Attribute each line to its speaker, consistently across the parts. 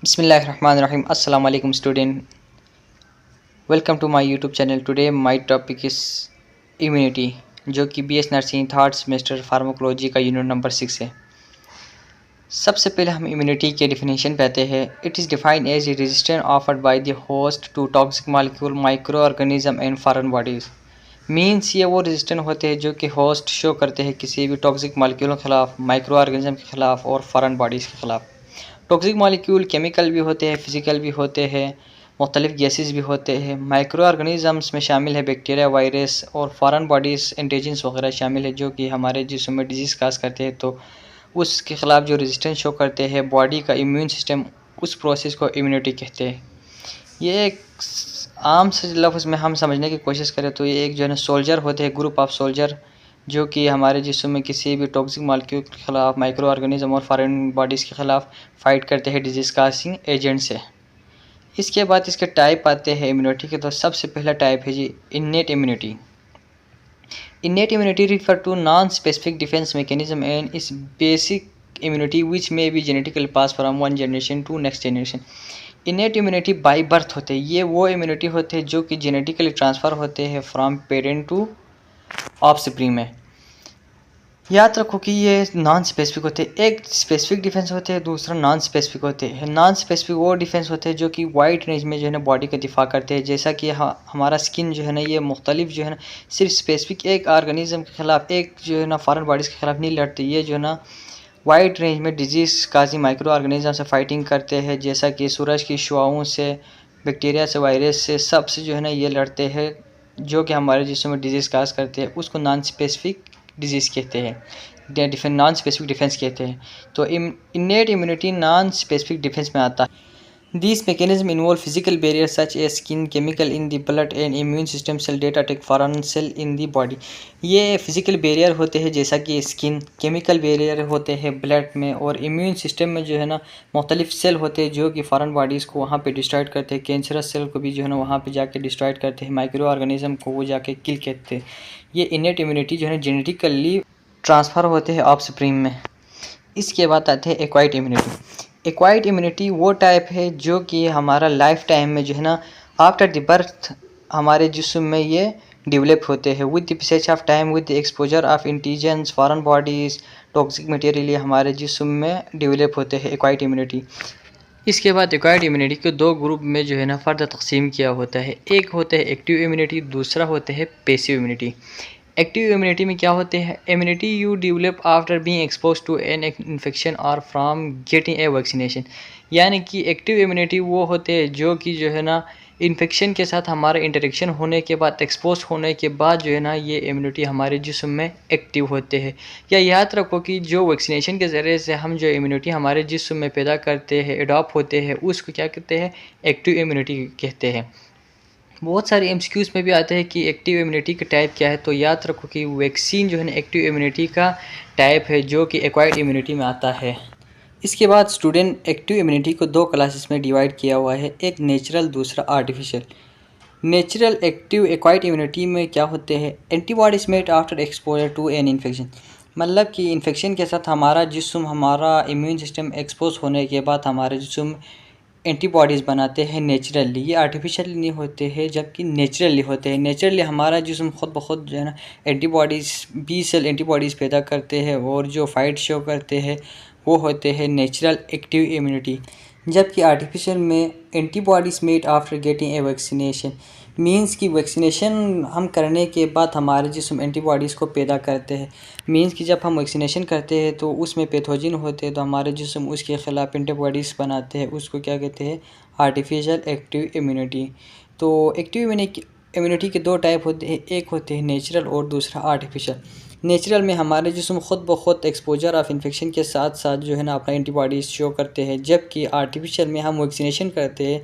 Speaker 1: Bismillahirrahmanirrahim. Assalamu alaikum student. Welcome to my YouTube channel. Today my topic is immunity जो कि BS nursing third semester pharmacology का unit number 6 है। सबसे पहले हम इम्यूनिटी के डिफिनेशन पे आते हैं। It is defined as a resistance offered by the host to toxic molecule microorganism and foreign bodies. Means ये वो रेजिस्टेंट होते हैं जो कि होस्ट शो करते हैं किसी भी टॉक्सिक मॉलिक्यूल के खिलाफ, माइक्रो ऑर्गेनिज्म के खिलाफ और फॉरेन बॉडीज़ के खिलाफ। टॉक्सिक मॉलिक्यूल केमिकल भी होते हैं, फिजिकल भी होते हैं, मुख्तलिफ गैसेस भी होते हैं। माइक्रो ऑर्गेनिज़म्स में शामिल है बैक्टीरिया, वायरस और फॉरेन बॉडीज़ एंटीजन्स वगैरह शामिल है जो कि हमारे जिस्म में डिजीज़ काज करते हैं। तो उसके ख़िलाफ़ जो रेजिस्टेंस शो करते हैं बॉडी का इम्यून सिस्टम, उस प्रोसेस को इम्यूनिटी कहते हैं। ये एक आम से लफ्ज़ में हम समझने की कोशिश करें तो ये एक जो है ना सोल्जर होते हैं, ग्रुप ऑफ सोल्जर जो कि हमारे जिस्म में किसी भी टॉक्सिक मॉलिक्यूल के खिलाफ, माइक्रो ऑर्गेनिज्म और फॉरेन बॉडीज़ के खिलाफ फ़ाइट करते हैं डिजीज़ काजिंग एजेंट से। इसके बाद इसके टाइप आते हैं इम्यूनिटी के। तो सबसे पहला टाइप है जी innate immunity. Innate immunity refer to non-specific defense mechanism and is basic immunity which may be genetically passed from one generation to next generation. Innate immunity by birth होते हैं। ये वो इम्यूनिटी होते हैं जो कि जेनेटिकली ट्रांसफ़र होते हैं फ्रॉम पेरेंट टू ऑफस्प्रिंग में। याद रखो कि ये नॉन स्पेसिफिक होते हैं। एक स्पेसिफिक डिफेंस होते हैं, दूसरा नॉन स्पेसिफिक होते हैं। नॉन स्पेसिफिक वो डिफेंस होते हैं जो कि वाइड रेंज में जो है ना बॉडी का दिफा करते हैं। जैसा कि हमारा स्किन जो है ना ये मुख्तलिफ जो है ना सिर्फ स्पेसिफिक एक ऑर्गेनिज्म के ख़िलाफ़, एक जो है ना फॉरेन बॉडीज़ के ख़िलाफ़ नहीं लड़ते। ये जो है ना वाइड रेंज में डिजीज़ काजी माइक्रो ऑर्गेनिज्म से फाइटिंग करते हैं, जैसा कि सूरज की शुआओं से, बैक्टीरिया से, वायरस से, सब से जो है ना ये लड़ते हैं जो कि हमारे जिस्म में डिजीज़ काज करते हैं। उसको नॉन स्पेसिफिक डिजीज़ कहते हैं, नॉन स्पेसिफिक डिफेंस कहते हैं। तो innate immunity non specific defence में आता है। These mechanisms involve physical barriers such as skin, chemical in the blood and immune system cell that attack foreign cell in the body। ये physical barrier होते हैं जैसा कि स्किन, केमिकल बैरियर होते हैं ब्लड में, और इम्यून सिस्टम में जो है ना मुख्तलिफ सेल होते हैं जो कि फॉरेन बॉडीज़ को वहाँ पे डिस्ट्रॉयड करते हैं। कैंसरस सेल को भी जो है ना वहाँ पे जाके डिस्ट्रॉयड करते हैं, माइक्रो ऑर्गेनिज्म को वो जाके किल करते हैं। ये इनेट इम्यूनिटी जो है जेनेटिकली ट्रांसफ़र होते हैं ऑफस्प्रिंग में। इसके बाद आते हैं एक्वायर्ड इम्यूनिटी। एक्वायर्ड इम्यूनिटी वो टाइप है जो कि हमारा लाइफ टाइम में जो है ना आफ्टर द बर्थ हमारे जिस्म में ये डेवलप होते हैं with the passage of time, with the exposure of antigens, foreign bodies, toxic material, ये हमारे जिस्म में डेवलप होते हैं एक्वायर्ड इम्यूनिटी। इसके बाद एक्वायर्ड इम्यूनिटी को दो ग्रुप में जो है ना फ़र्दर तकसीम किया होता है। एक होता है एक्टिव इम्यूनिटी, दूसरा होता है पैसिव इम्यूनिटी। एक्टिव इम्यूनिटी में क्या होते हैं? Immunity you develop after being expose to an infection और फ्राम गेटिंग ए वैक्सीनेशन। यानी कि एक्टिव इम्यूनिटी वो होते हैं जो कि जो है ना इन्फेक्शन के साथ हमारा इंटरेक्शन होने के बाद, एक्सपोज होने के बाद जो है ना ये इम्यूनिटी हमारे जिस्म में एक्टिव होते हैं। या याद रखो कि जो वैक्सीनेशन के ज़रिए से हम जो इम्यूनिटी हमारे जिस्म में पैदा करते हैं, एडॉप्ट होते हैं, उसको क्या कहते हैं? एक्टिव इम्यूनिटी कहते हैं। बहुत सारे एमसीक्यूज़ में भी आते हैं कि एक्टिव इम्यूनिटी का टाइप क्या है। तो याद रखो कि वैक्सीन जो है ना एक्टिव इम्यूनिटी का टाइप है जो कि एक्वायर्ड इम्यूनिटी में आता है। इसके बाद स्टूडेंट एक्टिव इम्यूनिटी को दो क्लासेस में डिवाइड किया हुआ है, एक नेचुरल, दूसरा artificial. Natural active acquired immunity में क्या होते हैं? Antibodies made after exposure to an infection. मतलब कि इन्फेक्शन के साथ हमारा जिस्म, हमारा इम्यून सिस्टम एक्सपोज होने के बाद हमारे जिस्म एंटीबॉडीज़ बनाते हैं नेचुरली। ये आर्टिफिशियली नहीं होते हैं, जबकि नेचुरली होते हैं। नेचुरली हमारा जिस्म खुद ब खुद जो है ना एंटीबॉडीज़, बी सेल एंटीबॉडीज़ पैदा करते हैं और जो फाइट शो करते हैं वो होते हैं नेचुरल एक्टिव इम्यूनिटी। जबकि आर्टिफिशियल में antibodies made after getting a vaccination, means कि वैक्सीनेशन हम करने के बाद हमारे जिस्म एंटीबॉडीज़ को पैदा करते हैं। मींस कि जब हम वैक्सीनेशन करते हैं तो उसमें पैथोजन होते हैं तो हमारे जिस्म उसके ख़िलाफ़ एंटीबॉडीज़ बनाते हैं, उसको क्या कहते हैं? Artificial active immunity. तो एक्टिव इम्यूनिटी के दो टाइप होते हैं, एक होते हैं नेचुरल और दूसरा आर्टिफिशियल। नेचुरल में हमारे जिस्म खुद ब खुद एक्सपोजर ऑफ इन्फेक्शन के साथ साथ जो है ना अपना एंटीबॉडीज़ शो करते हैं, जबकि आर्टिफिशियल में हम वैक्सीनेशन करते हैं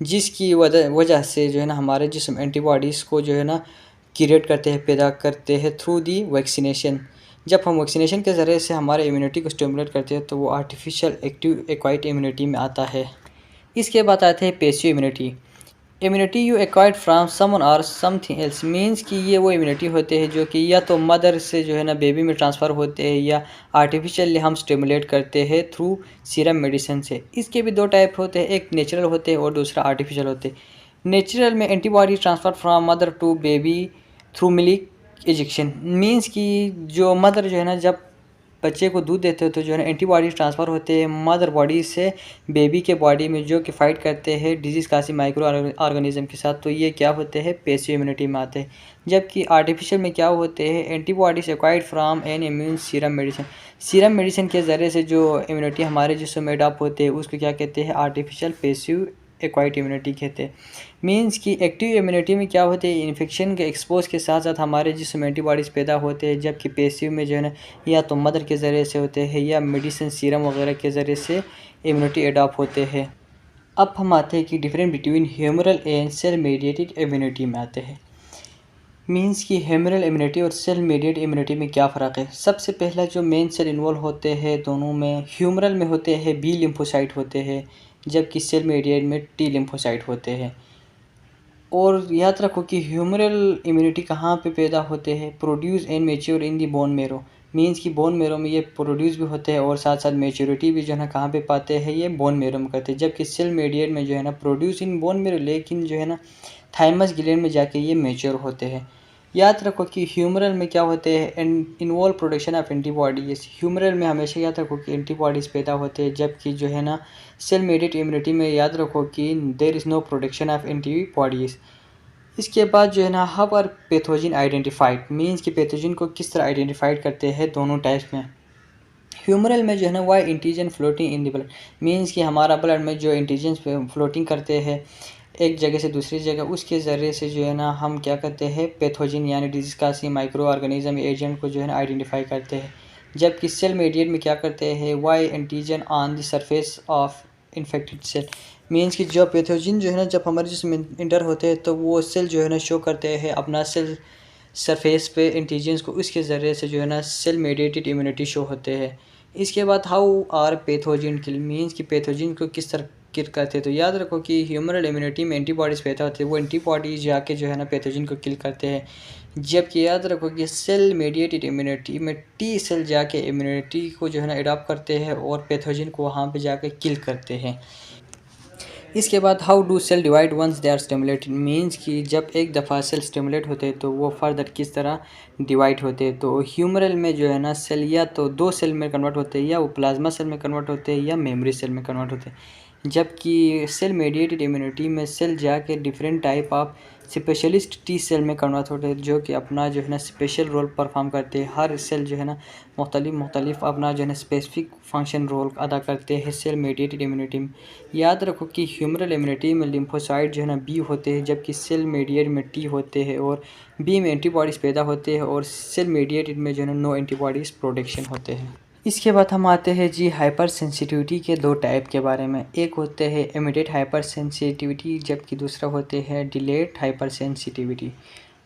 Speaker 1: जिसकी वजह से जो है ना हमारे जिस्म एंटीबॉडीज़ को जो है ना क्रिएट करते हैं, पैदा करते हैं थ्रू दी वैक्सीनेशन। जब हम वैक्सीनेशन के ज़रिए से हमारे इम्यूनिटी को स्टिमुलेट करते हैं तो वो आर्टिफिशियल एक्टिव एक्वायर्ड इम्यूनिटी में आता है। इसके बाद आते हैं passive immunity. Immunity you acquired from someone और समथिंग एल्स मीन्स कि ये वो इम्यूनिटी होते हैं जो कि या तो मदर से जो है ना बेबी में ट्रांसफ़र होते हैं या आर्टिफिशियली हम स्टिमुलेट करते हैं थ्रू सीरम मेडिसिन से। इसके भी दो टाइप होते हैं, एक नेचुरल होते हैं और दूसरा आर्टिफिशियल होते हैं। नेचुरल में antibody transfer from mother to baby through milk injection means कि जो मदर जो है ना जब बच्चे को दूध देते हो तो जो है ना एंटीबॉडी ट्रांसफ़र होते हैं मदर बॉडी से बेबी के बॉडी में जो कि फाइट करते हैं डिजीज़ कासी माइक्रो ऑर्गेनिज्म के साथ, तो ये क्या होते हैं पैसिव इम्यूनिटी में आते हैं। जबकि आर्टिफिशियल में क्या होते हैं antibodies acquired from N immune serum medicine. Serum medicine के ज़रिए से जो इम्यूनिटी हमारे जिसम में अडॉप्ट होते हैं उसको क्या कहते हैं आर्टिफिशियल पैसिव एक्वायर्ड इम्यूनिटी कहते हैं। मीन्स कि एक्टिव इम्यूनिटी में क्या होते हैं इन्फेक्शन के एक्सपोज के साथ साथ हमारे जिसम में एंटीबॉडीज़ पैदा होते हैं, जबकि पैसिव में जो है ना या तो मदर के ज़रिए से होते हैं या मेडिसिन सीरम वगैरह के ज़रिए से इम्यूनिटी अडॉप्ट होते हैं। अब हम आते हैं कि difference between humoral and cell mediated immunity में आते हैं। मीन्स कि ह्यूमरल इम्यूनिटी और सेल मेडिएटेड इम्यूनिटी में क्या फ़र्क है। सबसे पहला जो मेन सेल इन्वॉल्व होते हैं दोनों में, ह्यूमरल में होते हैं बी लिम्फोसाइट होते हैं जबकि सेल मेडिएटेड में टी लिम्फोसाइट होते हैं। और याद रखो कि ह्यूमरल इम्यूनिटी कहाँ पे पैदा होते हैं, produce and mature in the bone marrow. Means कि बोन मेरो में ये प्रोड्यूस भी होते हैं और साथ साथ मेच्योरिटी भी जो है ना कहाँ पे पाते हैं ये बोन मेरो में करते हैं। जबकि सेल मेडिएट में जो है ना प्रोड्यूस इन बोन मेरो लेकिन जो है ना थाइमस ग्लैंड में जाके ये मेच्योर होते हैं। याद रखो कि ह्यूमरल में क्या होते हैं involve production of antibodies. Humoral में हमेशा याद रखो कि एंटीबॉडीज़ पैदा होते हैं, जबकि जो है ना सेल मेडिएटेड इम्यूनिटी में याद रखो कि there is no production of antibodies. इसके बाद जो है ना how are pathogen identified means कि पैथोजन को किस तरह आइडेंटिफाइड करते हैं दोनों टाइप्स में। ह्यूमरल में जो है ना by antigen floating in the blood means कि हमारा ब्लड में जो एंटीजन फ्लोटिंग करते हैं एक जगह से दूसरी जगह, उसके ज़रिए से जो है ना हम क्या करते हैं पैथोजन यानी डिजीज़ का सी माइक्रो ऑर्गेनिज्म एजेंट को जो है ना आइडेंटिफाई करते हैं। जबकि सेल मेडिएट में क्या करते हैं by antigen on the surface of infected cell means कि जो पैथोजन जो है ना जब हमारे जिसमें इंटर होते हैं तो वो सेल जो है ना शो करते हैं अपना सेल सरफेस पे एंटीजन्स को, उसके ज़रिए से जो है ना सेल मेडिएटेड इम्यूनिटी शो होते हैं। इसके बाद how are pathogen kill means कि पैथोजन को किस तरह किल करते हैं। तो याद रखो कि ह्यूमरल इम्यूनिटी में एंटीबॉडीज़ पैदा होते हैं, वो एंटीबॉडीज़ जाके जो है ना पैथोजन को किल करते हैं। जबकि याद रखो कि सेल मेडिएटेड इम्यूनिटी में टी सेल जाके इम्यूनिटी को जो है ना अडॉप्ट करते हैं और पैथोजन को वहाँ पे जाके किल करते हैं। इसके बाद how do cell divide once they are stimulated means कि जब एक दफ़ा सेल स्टिमुलेट होते हैं तो वो फर्दर किस तरह डिवाइड होते हैं। तो ह्यूमरल में जो है ना सेल या तो दो सेल में कन्वर्ट होते हैं या वो प्लाज्मा सेल में कन्वर्ट होते हैं या मेमोरी सेल में कन्वर्ट होते हैं। जबकि सेल मेडिएटेड इम्यूनिटी में सेल जाके different type of specialist T cell में कन्वर्ट होते हैं जो कि अपना जो है ना स्पेशल रोल परफॉर्म करते हैं। हर सेल जो है ना मुख्तलिफ अपना जो है ना स्पेसिफिक फंक्शन रोल अदा करते हैं सेल मेडिएटेड इम्यूनिटी में। याद रखो कि ह्यूमरल इम्यूनिटी में लिम्फोसाइट जो है ना बी होते हैं जबकि सेल मेडिएट में टी होते हैं और बी में एंटीबॉडीज़ पैदा होते हैं और सेल मेडिएटेड में जो है ना नो एंटीबॉडीज़ प्रोडक्शन होते हैं। इसके बाद हम आते हैं जी हाइपर सेंसिटिविटी के दो टाइप के बारे में। एक होते हैं इमीडिएट हाइपर सेंसिटिविटी जबकि दूसरा होते हैं डिलेड हाइपर सेंसिटिविटी।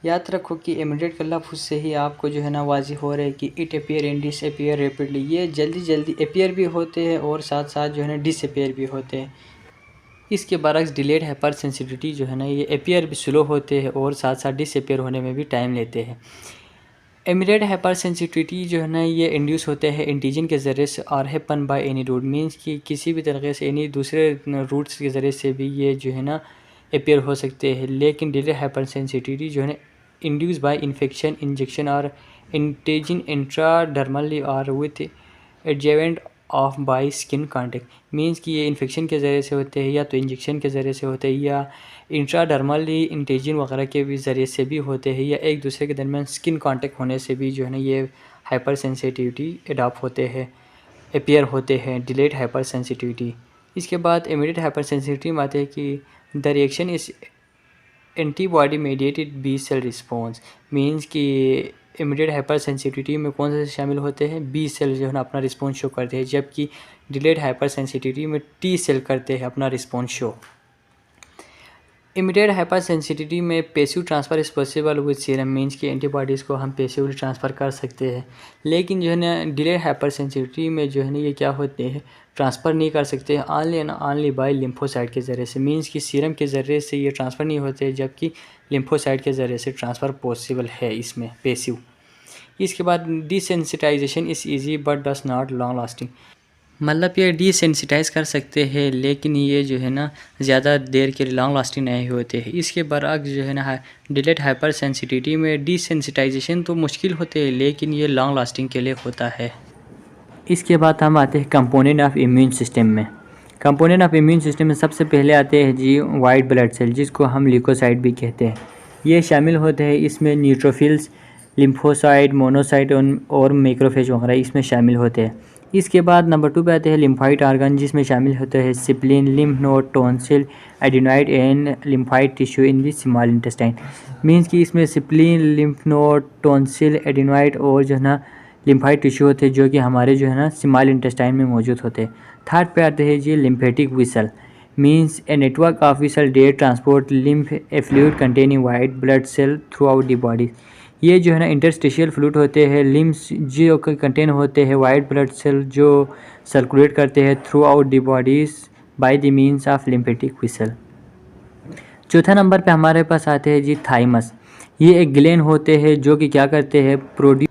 Speaker 1: याद रखो कि इमीडिएट का लफ्ज़ से ही आपको जो है ना वाज़िह हो रहा है कि it appear and disappear rapidly. ये जल्दी जल्दी अपीयर भी होते हैं और साथ साथ जो है ना डिसअपीयर भी होते हैं। इसके बरक्स डिलेड हाइपर सेंसिटिविटी जो है ना ये अपीयर भी स्लो होते हैं और साथ साथ डिसअपीयर होने में भी टाइम लेते हैं। इमीडिएट हाइपर सेंसिटिविटी जो है ना ये इंड्यूस होते हैं एंटीजन के ज़रिए से और happen by any route means कि किसी भी तरीके से एनी दूसरे रूट्स के ज़रिए से भी ये जो है ना अपीयर हो सकते हैं। लेकिन डिलेड हाइपर सेंसिटिविटी जो है ना इंड्यूस बाय इन्फेक्शन इंजेक्शन और एंटीजन इंट्राडर्मली और with adjuvant of by skin contact means कि ये इन्फेक्शन के ज़रिए से होते हैं या तो इंजेक्शन के ज़रिए से होते हैं या इंट्राडर्मली इंटेजन वगैरह के भी ज़रिए से भी होते हैं या एक दूसरे के दरमियान स्किन कांटेक्ट होने से भी जो है ना ये हाइपर सेंसिटिविटी अडॉप्ट होते हैं अपीयर होते हैं डिलेड हाइपर सेंसिटिविटी। इसके बाद इमीडिएट हाइपर सेंसिटिविटी में आते हैं कि the reaction is antibody mediated B cell response means कि इमीडिएट हाइपर सेंसिटिविटी में कौन से शामिल होते हैं बी सेल जो है ना अपना रिस्पॉन्स शो करते हैं, जबकि डिलेड हाइपर सेंसिटिविटी में टी सेल करते हैं अपना response show. Immediate hyper sensitivity में passive transfer is possible with serum means कि एंटीबॉडीज़ को हम पैसिवली ट्रांसफ़र कर सकते हैं। लेकिन जो है ना डिलेड हाइपर सेंसिटिविटी में जो है ना ये क्या होते हैं ट्रांसफ़र नहीं कर सकते only and only by lymphocyte के ज़रिए से, मींस कि सीरम के ज़रिए से ये ट्रांसफ़र नहीं होते, जबकि लिम्फोसाइट के ज़रिए से ट्रांसफ़र पॉसिबल है इसमें पैसिव। इसके बाद desensitization is easy but does not long lasting, मतलब ये डिसेंसिटाइज कर सकते हैं लेकिन ये जो है ना ज़्यादा देर के लॉन्ग लास्टिंग नहीं होते हैं। इसके बरअक्स जो है ना डिलेट हाइपर सेंसिटिविटी में डिसेंसिटाइजेशन तो मुश्किल होते हैं लेकिन ये लॉन्ग लास्टिंग के लिए होता है। इसके बाद हम आते हैं कंपोनेंट ऑफ इम्यून सिस्टम में। कंपोनेंट ऑफ इम्यून सिस्टम में सबसे पहले आते हैं जी वाइट ब्लड सेल, जिसको हम ल्यूकोसाइट भी कहते हैं। ये शामिल होते हैं इसमें न्यूट्रोफिल्स, लिम्फोसाइट, मोनोसाइट और मैक्रोफेज वगैरह इसमें शामिल होते हैं। इसके बाद नंबर 2 पे आते हैं लिम्फाइट ऑर्गन, जिसमें शामिल होते हैं spleen, lymph node, tonsil, adenoid and lymphoid tissue in the small intestine, means कि इसमें spleen, lymph node, tonsil, adenoid और जो है ना लिम्फाइट टिश्यू होते हैं जो कि हमारे जो है ना स्मॉल इंटेस्टाइन में मौजूद होते हैं। थर्ड पे आते हैं जी lymphatic vessel, means a network of vessel that transport lymph a fluid containing white blood cell throughout the body. ये जो है ना इंटरस्टिशियल फ्लूइड होते हैं लिम्स जो कंटेन होते हैं वाइट ब्लड सेल जो सर्कुलेट करते हैं through out the bodies by the means of lymphatic whistle. चौथा नंबर पे हमारे पास आते हैं जी थाइमस। ये एक ग्लैंड होते हैं जो कि क्या करते हैं produce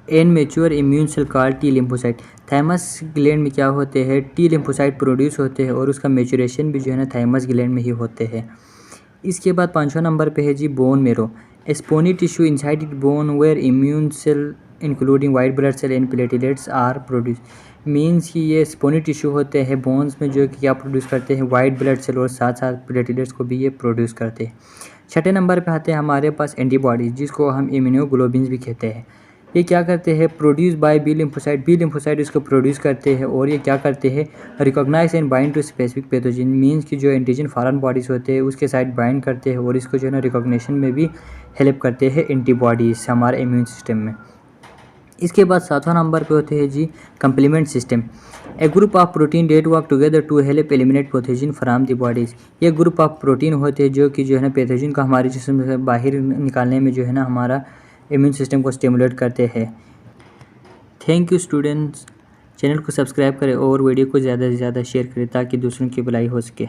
Speaker 1: an mature immune cell called T lymphocyte. Thymus gland में क्या होते हैं टी लिम्फोसाइट प्रोड्यूस होते हैं और उसका मैच्योरेशन भी जो है ना थाइमस ग्लैंड में ही होते हैं। इसके बाद 5वां नंबर पे है जी bone marrow, spongy tissue inside the bone where immune cell including white blood cell and platelets are produce, means कि ये स्पोनी टिश्यू होते हैं बोन्स में जो कि क्या प्रोड्यूस करते हैं वाइट ब्लड सेल और साथ साथ प्लेटलेट्स को भी ये प्रोड्यूस करते हैं। 6ठे नंबर पे आते हैं हमारे पास एंटीबॉडीज़, जिसको हम इम्यूनोग्लोबिन्स भी कहते हैं। ये क्या करते हैं प्रोड्यूस बाय बी लिम्फोसाइट इसको प्रोड्यूस करते हैं और ये क्या करते हैं recognize and bind to specific pathogen, means कि जो एंटीजन फॉरेन बॉडीज़ होते हैं उसके साथ बाइंड करते हैं और इसको जो है ना रिकॉग्निशन में भी हेल्प करते हैं एंटीबॉडीज़ हमारे इम्यून सिस्टम में। इसके बाद 7वां नंबर पे होते हैं जी complement system, a group of protein that work together to help eliminate pathogen from the bodies. ये ग्रुप ऑफ प्रोटीन होते हैं जो कि जो है ना पैथोजन को हमारे जिस्म से बाहर निकालने में जो है ना हमारा इम्यून सिस्टम को स्टिमुलेट करते हैं। थैंक यू स्टूडेंट्स, चैनल को सब्सक्राइब करें और वीडियो को ज़्यादा से ज़्यादा शेयर करें ताकि दूसरों की भलाई हो सके।